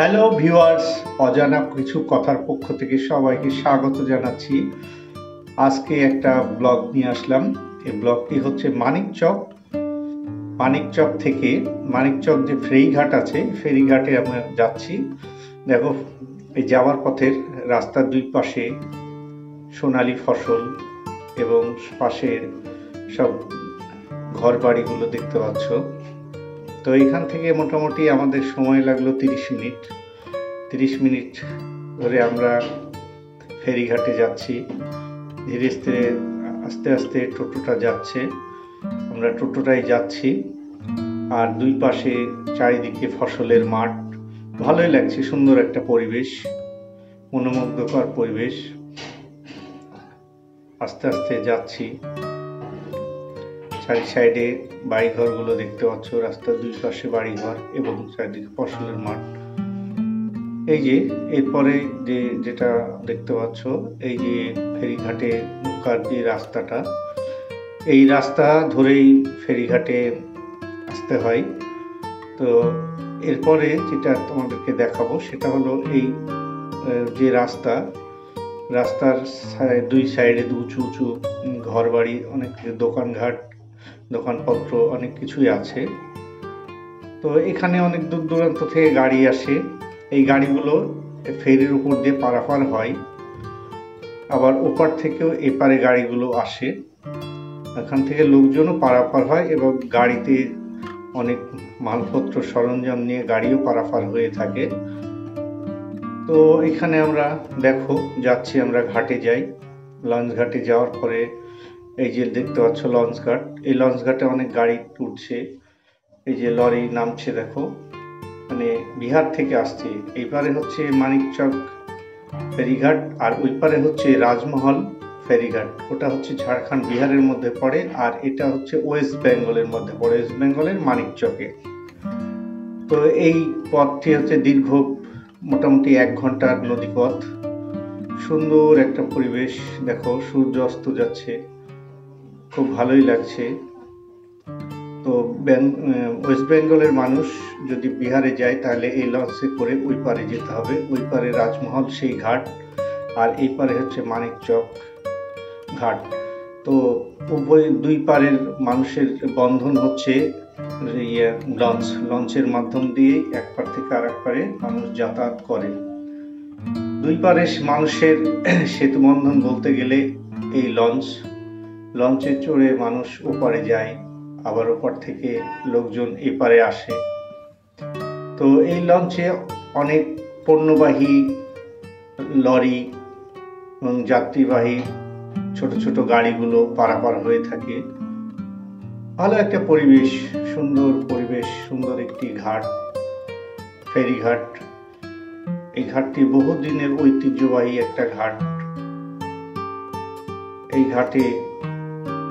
Hello viewers, অজানা কিছু কথার পক্ষ থেকে সবাইকে স্বাগত জানাচ্ছি। আজকে একটা ব্লগ নিয়ে আসলাম। এই ব্লগটি হচ্ছে মানিকচক থেকে মানিকচক যে ফেরিঘাট আছে, ফেরিঘাটে আমরা যাচ্ছি। দেখো, এই যাওয়ার পথের রাস্তার দুই পাশে সোনালী ফসল এবং পাশের সব ঘর বাড়িগুলো দেখতে পাচ্ছ। তো এখান থেকে মোটামুটি আমাদের সময় লাগলো 30 মিনিট ধরে আমরা ফেরিঘাটে যাচ্ছি। ধীরে ধীরে আস্তে আস্তে টোটোটা যাচ্ছে, আমরা টোটোটাই যাচ্ছি। আর দুই পাশে চারিদিকে ফসলের মাঠ, ভালোই লাগছে, সুন্দর একটা পরিবেশ, মনোমুগ্ধকর পরিবেশ। আস্তে আস্তে যাচ্ছি, চারি সাইডে বাড়িঘরগুলো দেখতে পাচ্ছ, রাস্তার দুই পাশে বাড়িঘর এবং চারিদিকে ফসলের মাঠ। এই যে এরপরে যেটা দেখতে পাচ্ছ, এই যে ফেরিঘাটে ঢোকার যে রাস্তাটা, এই রাস্তা ধরেই ফেরিঘাটে আসতে হয়। তো এরপরে যেটা তোমাদেরকে দেখাবো সেটা হলো এই যে রাস্তার দুই সাইডে উঁচু উঁচু ঘর বাড়ি, অনেক দোকানঘাট, দোকানপত্র, অনেক কিছুই আছে। তো এখানে অনেক দূর দূরান্ত থেকে গাড়ি আসে। এই গাড়িগুলো ফেরির উপর দিয়ে পারাপার হয়, আবার ওপার থেকেও এপারে গাড়িগুলো আসে। এখান থেকে লোকজনও পারাপার হয় এবং গাড়িতে অনেক মালপত্র সরঞ্জাম নিয়ে গাড়িও পারাপার হয়ে থাকে। তো এখানে আমরা দেখো যাচ্ছি, আমরা ঘাটে যাই। লঞ্চ ঘাটে যাওয়ার পরে এই যে দেখতে পাচ্ছ লঞ্চ ঘাট, এই লঞ্চ ঘাটে অনেক গাড়ি উঠছে, এই যে লরি নামছে দেখো, মানে বিহার থেকে আসছে। এই পারে হচ্ছে মানিকচক ফেরিঘাট আর ওই পারে হচ্ছে রাজমহল ফেরিঘাট। ওটা হচ্ছে ঝাড়খণ্ড বিহারের মধ্যে পড়ে, আর এটা হচ্ছে ওয়েস্ট বেঙ্গলের মধ্যে পড়ে, ওয়েস্ট বেঙ্গলের মানিকচকে। তো এই পথটি হচ্ছে দীর্ঘ মোটামুটি 1 ঘন্টার নদীপথ। সুন্দর একটা পরিবেশ, দেখো সূর্য অস্ত যাচ্ছে, খুব ভালোই লাগছে। তো ওয়েস্ট বেঙ্গলের মানুষ যদি বিহারে যায় তাহলে এই লঞ্চে করে ওই পারে যেতে হবে। ওই পারে রাজমহল সেই ঘাট, আর এই পারে হচ্ছে মানিকচক ঘাট। তো দুই পারের মানুষের বন্ধন হচ্ছে লঞ্চের মাধ্যম দিয়ে এক পার থেকে আরেক পারে মানুষ যাতায়াত করে। দুই পারে মানুষের সেতু বন্ধন বলতে গেলে এই লঞ্চে চড়ে মানুষ ওপারে যায়, আবার ওপার থেকে লোকজন এপারে আসে। তো এই লঞ্চে অনেক পণ্যবাহী লরি এবং যাত্রীবাহী ছোট ছোট গাড়িগুলো পারাপার হয়ে থাকে। ভালো একটা পরিবেশ, সুন্দর একটি ঘাট, ফেরিঘাট। এই ঘাটটি বহুদিনের ঐতিহ্যবাহী একটা ঘাট। এই ঘাটে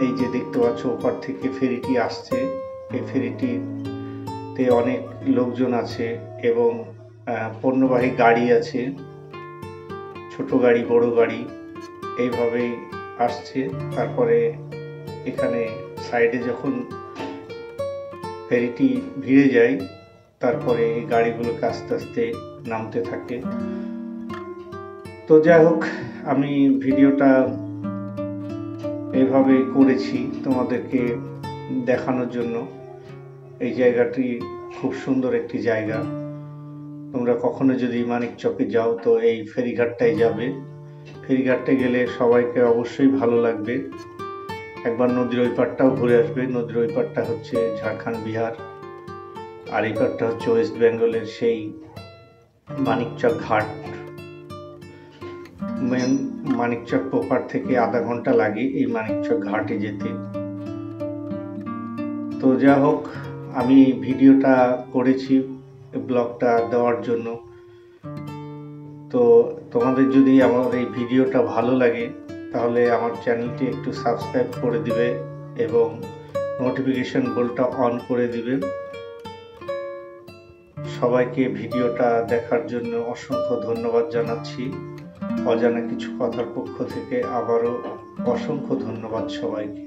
এই যে দেখতে পাচ্ছ ওপার থেকে ফেরিটি আসছে, এই ফেরিটিতে অনেক লোকজন আছে এবং পণ্যবাহী গাড়ি আছে, ছোট গাড়ি, বড় গাড়ি, এইভাবেই আসছে। তারপরে এখানে সাইডে যখন ফেরিটি ভিড়ে যায়, তারপরে এই গাড়িগুলোকে আস্তে আস্তে নামতে থাকে। তো যাই হোক, আমি ভিডিওটা এইভাবে করেছি তোমাদেরকে দেখানোর জন্য। এই জায়গাটি খুব সুন্দর একটি জায়গা। তোমরা কখনো যদি মানিকচকে যাও তো এই ফেরিঘাটটাই যাবে। ফেরিঘাটে গেলে সবাইকে অবশ্যই ভালো লাগবে। একবার নদীর ওই পারটাও ঘুরে আসবে। নদীর ওই পারটা হচ্ছে ঝাড়খণ্ড বিহার, আর এই পারটা হচ্ছে ওয়েস্ট বেঙ্গলের সেই মানিকচক ঘাট। মানিকচক ওপার থেকে আধা ঘন্টা লাগে এই মানিকচক ঘাটে যেতে। তো যা হোক, আমি ভিডিওটা করেছি ব্লগটা দেওয়ার জন্য। তো তোমাদের যদি আমার এই ভিডিওটা ভালো লাগে তাহলে আমার চ্যানেলটি একটু সাবস্ক্রাইব করে দিবে এবং নোটিফিকেশন বেলটা অন করে দিবে। সবাইকে ভিডিওটা দেখার জন্য অসংখ্য ধন্যবাদ জানাচ্ছি। অজানা কিছু কথার পক্ষ থেকে আবারও অসংখ্য ধন্যবাদ সবাইকে।